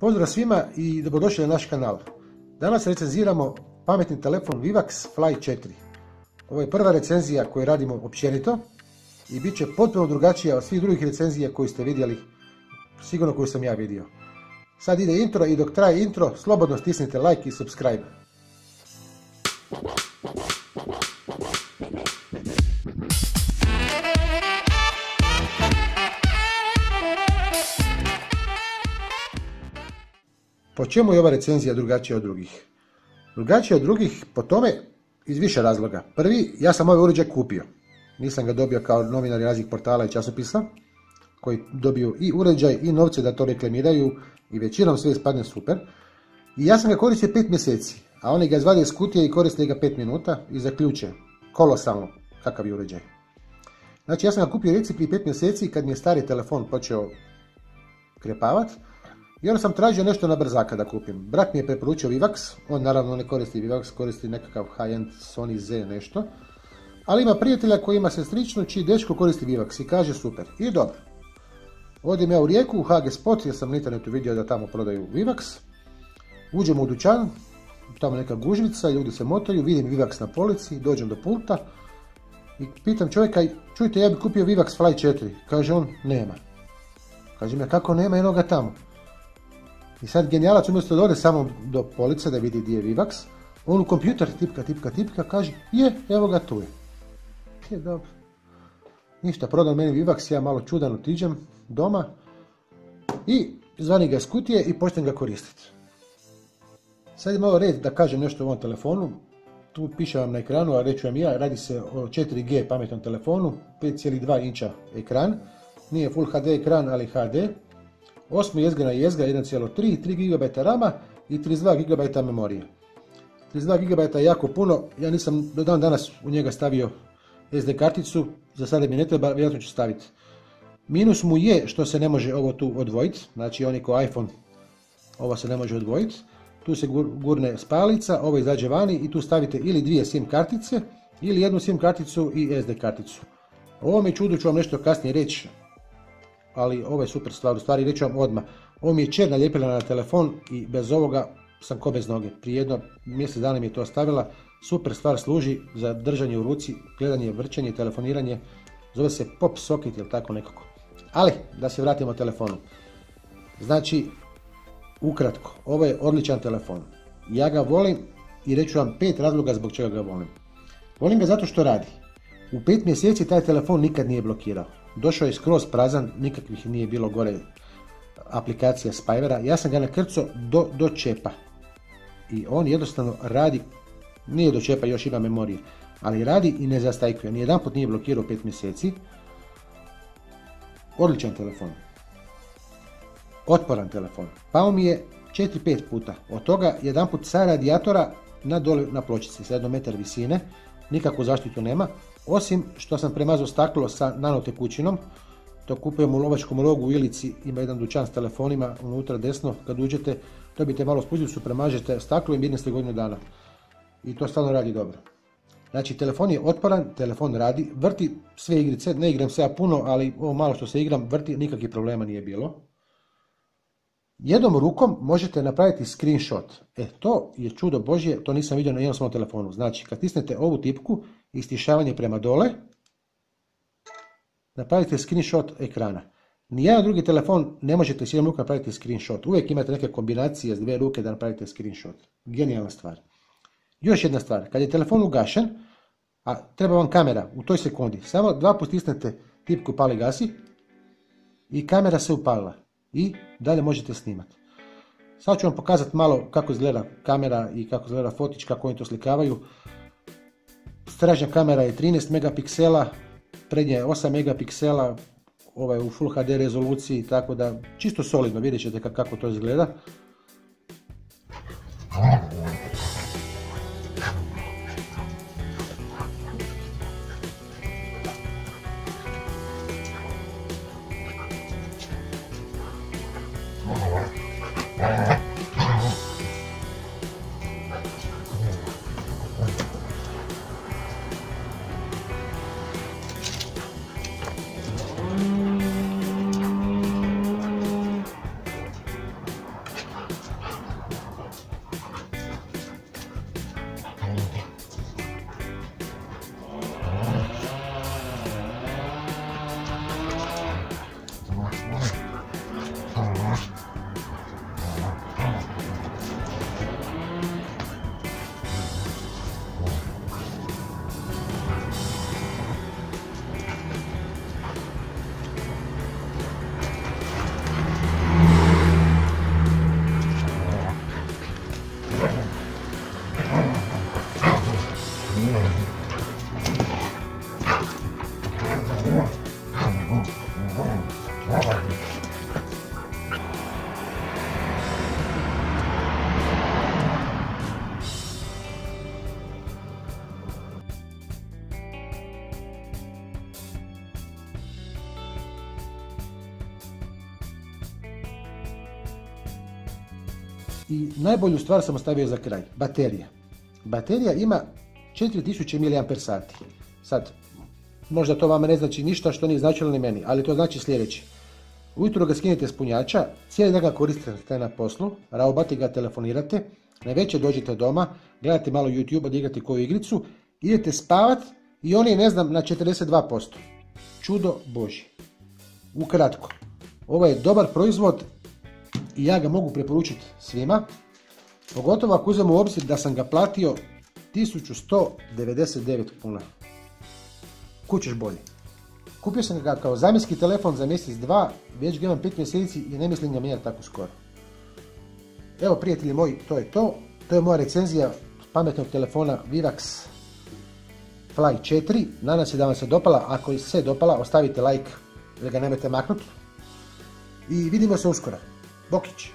Pozdrav svima i dobrodošli na naš kanal. Danas recenziramo pametni telefon Vivax Fly 4. Ovo je prva recenzija koju radimo općenito i bit će potpuno drugačija od svih drugih recenzija koju ste vidjeli, sigurno koju sam ja vidio. Sad ide intro i dok traje intro, slobodno stisnite like i subscribe. Po čemu je ova recenzija drugačija od drugih? Drugačija od drugih po tome iz više razloga. Prvi, ja sam ovaj uređaj kupio. Nisam ga dobio kao novinari raznih portala i časopisa, koji dobiju i uređaj i novce da to reklamiraju i većinom sve ispadne super. I ja sam ga koristio 5 mjeseci, a oni ga izvade iz kutije i koriste ga 5 minuta i zaključe kolosalno kakav je uređaj. Znači ja sam ga kupio recimo prije 5 mjeseci kad mi je stari telefon počeo krepavat. I onda sam tražio nešto na brzaka da kupim. Brat mi je preporučio Vivax, on naravno ne koristi Vivax, koristi nekakav high-end Sony Z nešto. Ali ima prijatelja koji ima sestričnu čiji dečko koristi Vivax i kaže super. I dobro. Odim ja u Rijeku, u HG Spot, jer sam na internetu vidio da tamo prodaju Vivax. Uđem u dućan, tamo neka gužvica, ljudi se motaju, vidim Vivax na polici, dođem do pulta i pitam čovjeka, čujte, ja bih kupio Vivax Fly 4. Kaže on, nema. Kažem ja, kako nema, eno ga tamo. I sad genijalac umjesto da ode samo do police da vidi gdje je Vivax, on u kompjuter tipka, kaže je, evo ga tu je. Je dobro. Ništa, prodao meni Vivax, ja malo čudan otiđem doma i zvani ga iz kutije i počnem ga koristiti. Sad je malo red da kažem nešto o ovom telefonu. Tu piše vam na ekranu, a reću vam ja, radi se o 4G pametnom telefonu, 5,2 inča ekran, nije Full HD ekran, ali HD. 8 jezgra na jezgra 1.3, 3 GB rama i 32 GB memorije. 32 GB je jako puno, ja nisam do dan danas u njega stavio SD karticu, za sada mi ne treba, vjerojatno ću staviti. Minus mu je što se ne može ovo tu odvojiti, znači oni ko iPhone, ovo se ne može odvojiti. Tu se gurne spalica, ovo izađe vani i tu stavite ili dvije SIM kartice ili jednu SIM karticu i SD karticu. O ovome čudu ću vam nešto kasnije reći. Ali ovo je super stvar, u stvari reću vam odmah. Ovo mi je čer nalijepila na telefon i bez ovoga sam ko bez noge. Prije jedno mjesec dana mi je to ostavila. Super stvar, služi za držanje u ruci, gledanje, vrčanje, telefoniranje. Zove se Pop Socket ili tako nekako. Ali, da se vratimo telefonu. Znači, ukratko, ovo je odličan telefon. Ja ga volim i reću vam 5 razloga zbog čega ga volim. Volim ga zato što radi. U 5 mjeseci taj telefon nikad nije blokirao. Došao je skroz prazan, nikakvih nije bilo gore aplikacija spywara. Ja sam ga nakrcao do čepa. I on jednostavno radi, nije do čepa, još ima memorije, ali radi i ne zastajkuje. Nijedan put nije blokirao 5 mjeseci. Odličan telefon. Otporan telefon. Pao mi je 4-5 puta. Od toga jedan put sa radijatora na dole na pločici, sa 1 metar visine. Nikakvu zaštitu nema. Osim što sam premazao staklo sa nanotekućinom, to kupujem u Lovačkom rogu u Ilici, ima jedan dućan s telefonima, unutra desno, kad uđete, dobijete malo spuzicu, premažete staklo i mirni ste godinu dana. I to stvarno radi dobro. Znači, telefon je otporan, telefon radi, vrti sve igrice, ne igram se ja puno, ali ovo malo što se igram, vrti, nikakvih problema nije bilo. Jednom rukom možete napraviti screenshot. To je čudo Božje, to nisam vidio na jednom svom telefonu. Znači, kad stisnete ovu tipku i stišavanje prema dole, napravite screenshot ekrana. Nijedan drugi telefon ne možete s jednom rukom napraviti screenshot. Uvijek imate neke kombinacije s dvije ruke da napravite screenshot. Genijalna stvar. Još jedna stvar, kad je telefon ugašen, a treba vam kamera u toj sekundi, samo 2 puta stisnete tipku pali gasi i kamera se upalila. I dalje možete snimati. Sad ću vam pokazati malo kako izgleda kamera i kako izgleda fotić, kako oni to slikavaju. Stražnja kamera je 13 megapiksela, prednja je 8 megapiksela, ovaj u Full HD rezoluciji, tako da čisto solidno, vidjet ćete kako to izgleda. I najbolju stvar sam ostavio za kraj, baterija. Baterija ima 4000 mAh. Sad, možda to vama ne znači ništa što nije značilo ni meni, ali to znači sljedeće. Ujutro ga skinete s punjača, cijeli dan ga koristite na poslu, raubati ga, telefonirate, navečer dođete doma, gledate malo YouTube, odigrate koju igricu, idete spavat i on je, ne znam, na 42%. Čudo Božje. Ukratko, ovo je dobar proizvod i ja ga mogu preporučiti svima, pogotovo ako uzmemo u obzir da sam ga platio 1199 kuna. Kud ćeš bolje? Kupio sam ga kao zamjenski telefon za mjesec, dva, već ga imam 5 mjeseci i ne mislim ga mijenjati tako skoro. Evo prijatelji moji, to je to. To je moja recenzija pametnog telefona Vivax Fly 4. Nadam se da vam se dopala. Ako se dopala, ostavite like da ga nemojte maknuti. I vidimo se uskoro. Bokić!